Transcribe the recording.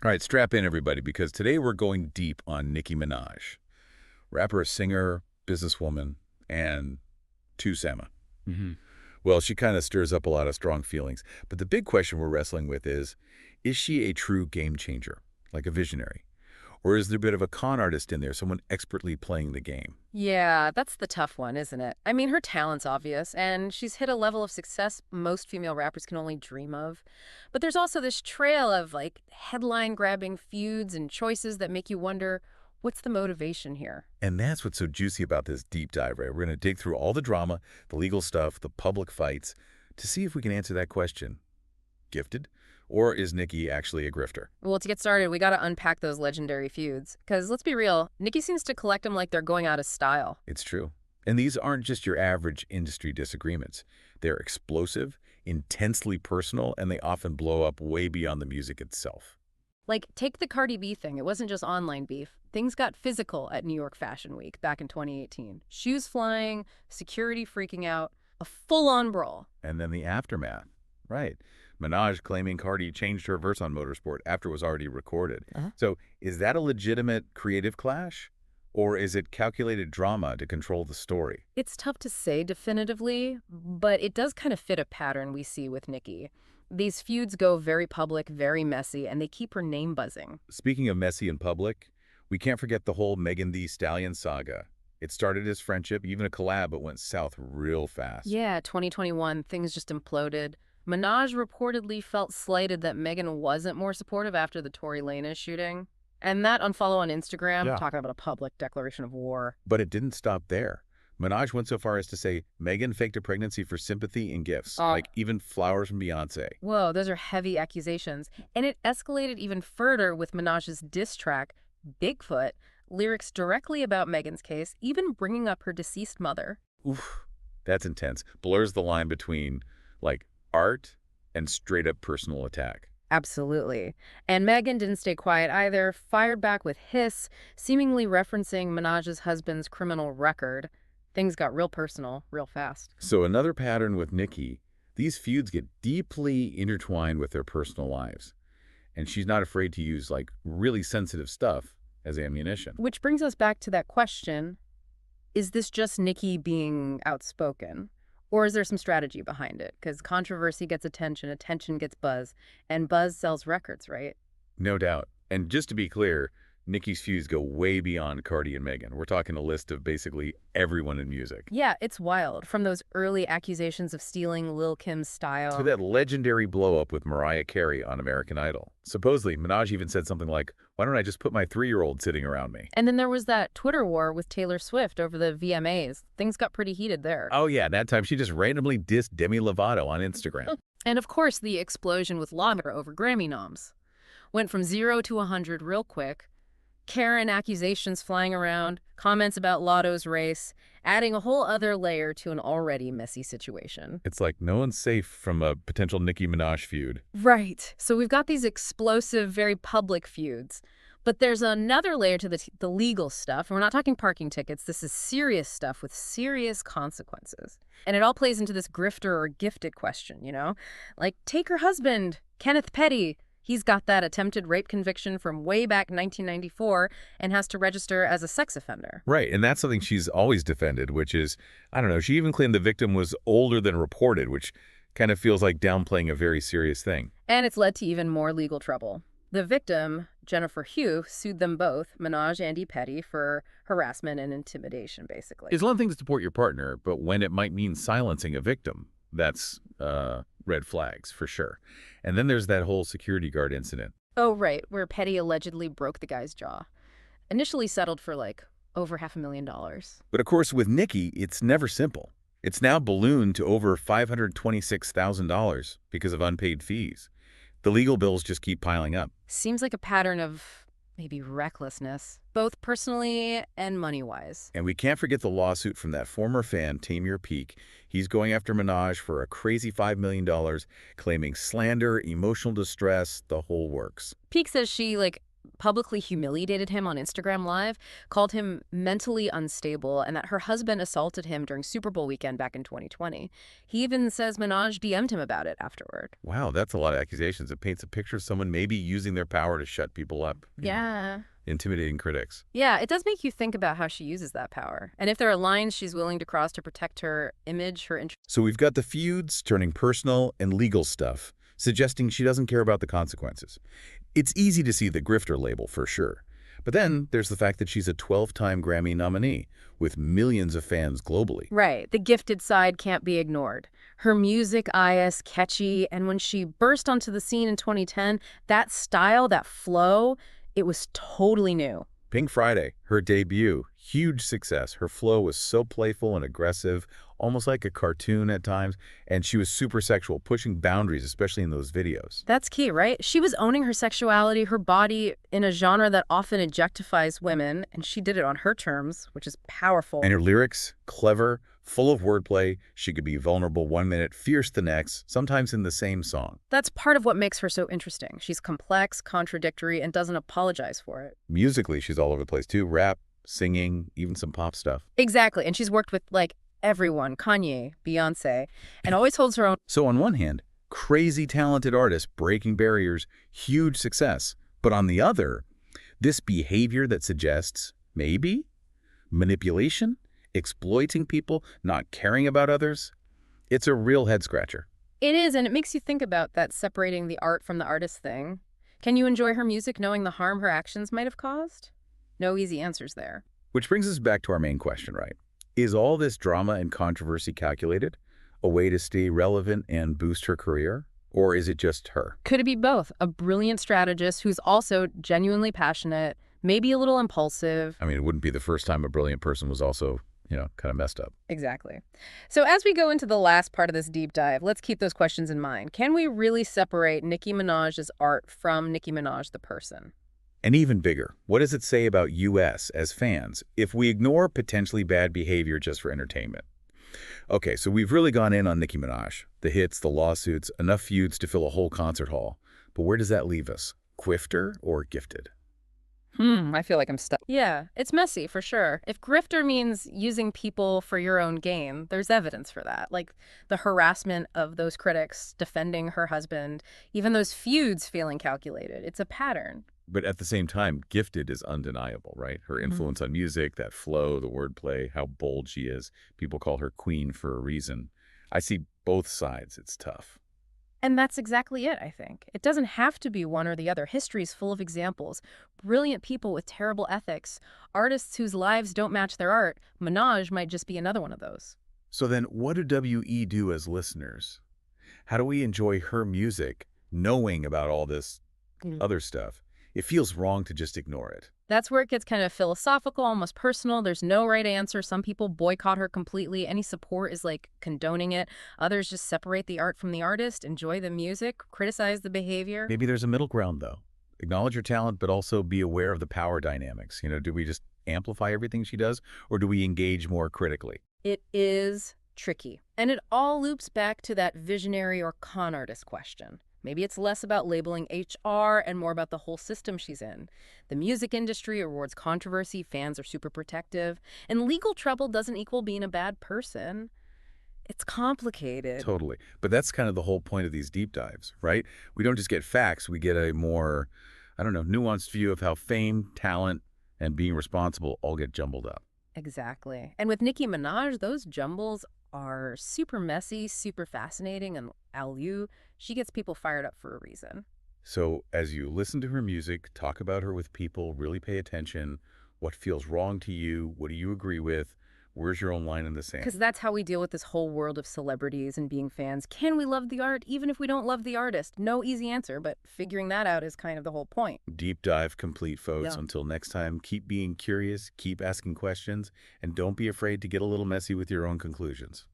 All right, strap in, everybody, because today we're going deep on Nicki Minaj, rapper, singer, businesswoman, and two-sama. Well, she kind of stirs up a lot of strong feelings. But the big question we're wrestling with is she a true game changer, like a visionary? Or is there a bit of a con artist in there, someone expertly playing the game? Yeah, that's the tough one, isn't it? I mean, her talent's obvious, and she's hit a level of success most female rappers can only dream of. But there's also this trail of, like, headline-grabbing feuds and choices that make you wonder, what's the motivation here? And that's what's so juicy about this deep dive, right? We're going to dig through all the drama, the legal stuff, the public fights, to see if we can answer that question. Gifted? Or is Nicki actually a grifter? Well, to get started, we gotta unpack those legendary feuds. Because let's be real, Nicki seems to collect them like they're going out of style. It's true. And these aren't just your average industry disagreements. They're explosive, intensely personal, and they often blow up way beyond the music itself. Like, take the Cardi B thing. It wasn't just online beef. Things got physical at New York Fashion Week back in 2018. Shoes flying, security freaking out, a full-on brawl. And then the aftermath. Right. Minaj claiming Cardi changed her verse on Motorsport after it was already recorded. So is that a legitimate creative clash? Or is it calculated drama to control the story? It's tough to say definitively, but it does kind of fit a pattern we see with Nicki. These feuds go very public, very messy, and they keep her name buzzing. Speaking of messy and public, we can't forget the whole Thee Stallion saga. It started as friendship, even a collab, but went south real fast. Yeah, 2021, things just imploded. Minaj reportedly felt slighted that Megan wasn't more supportive after the Tory Lanez shooting. And that unfollow on Instagram, talking about a public declaration of war. But it didn't stop there. Minaj went so far as to say Megan faked a pregnancy for sympathy and gifts, like even flowers from Beyonce. Whoa, those are heavy accusations. And it escalated even further with Minaj's diss track, Bigfoot, lyrics directly about Megan's case, even bringing up her deceased mother. Oof, that's intense. Blurs the line between, like, art and straight-up personal attack. Absolutely. And Megan didn't stay quiet either, fired back with hiss, seemingly referencing Minaj's husband's criminal record. Things got real personal, real fast. So another pattern with Nicki, these feuds get deeply intertwined with their personal lives. And she's not afraid to use, like, really sensitive stuff as ammunition. Which brings us back to that question, is this just Nicki being outspoken? Or is there some strategy behind it? Because controversy gets attention, attention gets buzz, and buzz sells records, right? No doubt. And just to be clear, Nicki's feuds go way beyond Cardi and Megan. We're talking a list of basically everyone in music. Yeah, it's wild. From those early accusations of stealing Lil' Kim's style to that legendary blow-up with Mariah Carey on American Idol. Supposedly, Minaj even said something like, why don't I just put my 3-year-old sitting around me? And then there was that Twitter war with Taylor Swift over the VMAs. Things got pretty heated there. Oh yeah, that time she just randomly dissed Demi Lovato on Instagram. And of course, the explosion with Lamar over Grammy noms. Went from 0 to 100 real quick. Karen accusations flying around, comments about Lotto's race, adding a whole other layer to an already messy situation. It's like no one's safe from a potential Nicki Minaj feud. Right. So we've got these explosive, very public feuds. But there's another layer to the legal stuff. We're not talking parking tickets. This is serious stuff with serious consequences. And it all plays into this grifter or gifted question, you know? Like, take her husband, Kenneth Petty. He's got that attempted rape conviction from way back 1994 and has to register as a sex offender. Right, and that's something she's always defended, which is, I don't know, she even claimed the victim was older than reported, which kind of feels like downplaying a very serious thing. And it's led to even more legal trouble. The victim, Jennifer Hugh, sued them both, Minaj and Petty, for harassment and intimidation, basically. It's one thing to support your partner, but when it might mean silencing a victim, that's red flags for sure. And then there's that whole security guard incident. Oh, right, where Petty allegedly broke the guy's jaw. Initially settled for, like, over $500,000. But of course, with Nicki, it's never simple. It's now ballooned to over $526,000 because of unpaid fees. The legal bills just keep piling up. Seems like a pattern of maybe recklessness, both personally and money-wise. And we can't forget the lawsuit from that former fan, Tamir Peak. He's going after Minaj for a crazy $5 million, claiming slander, emotional distress, the whole works. Peak says she, like, publicly humiliated him on Instagram Live, called him mentally unstable, and that her husband assaulted him during Super Bowl weekend back in 2020. He even says Minaj DM'd him about it afterward. Wow, that's a lot of accusations. It paints a picture of someone maybe using their power to shut people up. Yeah. Intimidating critics. Yeah, it does make you think about how she uses that power. And if there are lines she's willing to cross to protect her image, her interest. So we've got the feuds turning personal and legal stuff, suggesting she doesn't care about the consequences. It's easy to see the grifter label for sure. But then there's the fact that she's a 12-time Grammy nominee with millions of fans globally. Right. The gifted side can't be ignored. Her music is catchy, and when she burst onto the scene in 2010, that style, that flow, it was totally new. Pink Friday, her debut, huge success. Her flow was so playful and aggressive, almost like a cartoon at times, and she was super sexual, pushing boundaries, especially in those videos. That's key, right? She was owning her sexuality, her body, in a genre that often objectifies women, and she did it on her terms, which is powerful. And her lyrics, clever, full of wordplay. She could be vulnerable one minute, fierce the next, sometimes in the same song. That's part of what makes her so interesting. She's complex, contradictory, and doesn't apologize for it. Musically, she's all over the place too. Rap, singing, even some pop stuff. Exactly, and she's worked with, like, everyone, Kanye, Beyonce, and always holds her own. So on one hand, crazy talented artist, breaking barriers, huge success. But on the other, this behavior that suggests, maybe, manipulation, exploiting people, not caring about others, it's a real head-scratcher. It is, and it makes you think about that separating the art from the artist thing. Can you enjoy her music knowing the harm her actions might have caused? No easy answers there. Which brings us back to our main question, right? Is all this drama and controversy calculated? A way to stay relevant and boost her career? Or is it just her? Could it be both? A brilliant strategist who's also genuinely passionate, maybe a little impulsive. I mean, it wouldn't be the first time a brilliant person was also, kind of messed up. Exactly. So as we go into the last part of this deep dive, let's keep those questions in mind. Can we really separate Nicki Minaj's art from Nicki Minaj the person? And even bigger, what does it say about us as fans if we ignore potentially bad behavior just for entertainment? Okay, so we've really gone in on Nicki Minaj. The hits, the lawsuits, enough feuds to fill a whole concert hall. But where does that leave us? Quifter or gifted? I feel like I'm stuck. Yeah, it's messy for sure. If grifter means using people for your own gain, there's evidence for that. Like the harassment of those critics defending her husband, even those feuds feeling calculated. It's a pattern. But at the same time, gifted is undeniable, right? Her influence on music, that flow, the wordplay, how bold she is. People call her queen for a reason. I see both sides. It's tough. And that's exactly it, I think. It doesn't have to be one or the other. History's full of examples. Brilliant people with terrible ethics. Artists whose lives don't match their art. Minaj might just be another one of those. So then what do WE do as listeners? How do we enjoy her music knowing about all this other stuff? It feels wrong to just ignore it. That's where it gets kind of philosophical, almost personal. There's no right answer. Some people boycott her completely. Any support is like condoning it. Others just separate the art from the artist, enjoy the music, criticize the behavior. Maybe there's a middle ground, though. Acknowledge her talent, but also be aware of the power dynamics. Do we just amplify everything she does, or do we engage more critically? It is tricky. And it all loops back to that visionary or con artist question. Maybe it's less about labeling HR and more about the whole system she's in. The music industry rewards controversy, fans are super protective, and legal trouble doesn't equal being a bad person. It's complicated. Totally. But that's kind of the whole point of these deep dives, right? We don't just get facts, we get a more, nuanced view of how fame, talent, and being responsible all get jumbled up. Exactly. And with Nicki Minaj, those jumbles are super messy, super fascinating, and she gets people fired up for a reason. So as you listen to her music, talk about her with people, really pay attention. What feels wrong to you? What do you agree with? Where's your own line in the sand? Because that's how we deal with this whole world of celebrities and being fans. Can we love the art even if we don't love the artist? No easy answer, but figuring that out is kind of the whole point. Deep dive complete, folks. Yeah. Until next time, keep being curious, keep asking questions, and don't be afraid to get a little messy with your own conclusions.